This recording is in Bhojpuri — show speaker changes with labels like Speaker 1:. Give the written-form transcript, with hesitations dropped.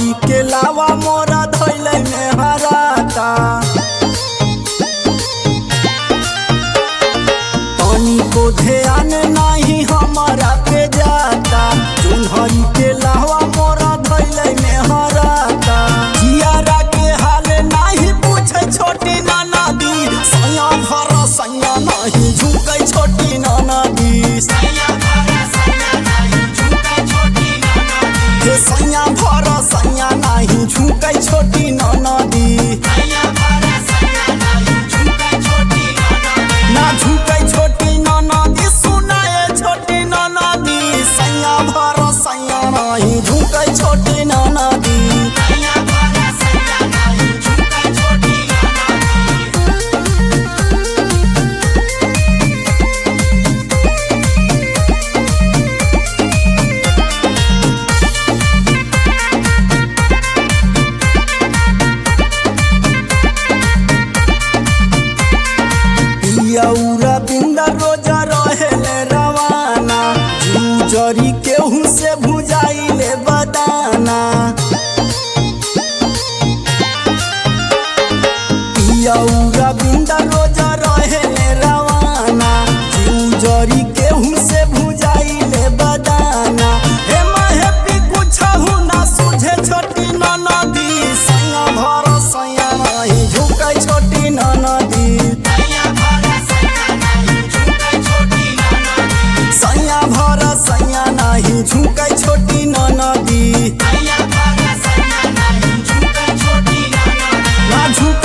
Speaker 1: जोन्हरी के लावा मोरा धैले में हराता पानी को ध्यान नहीं हमारा पे जाता जोन्हरी के लावा मोरा धैले में हराता जियारा के हाल नहीं पूछे छोटी ननदी सैया भर सैया नहीं झुके छोटी ननदी सैया भर सैया नहीं झुके छोटी ननदी ना झुके छोटी ननदी सुनाए छोटी ननदी सैया भर सैया नहीं झुके छोटी ननदी यौरा बिंदा रोजा रहेले रवाना जरी केहू से भुजाइले बदाना यौरा बिंदा रोजा रहेले रवाना जरी केहू से भुजाइले बदाना हे माहे पी कुछ ना सुझे छोटी ननदी सैया भर सैया नहीं झुके छोटी ननदी सैया भर सैया नहीं झुके छोटी ननदी ना झुके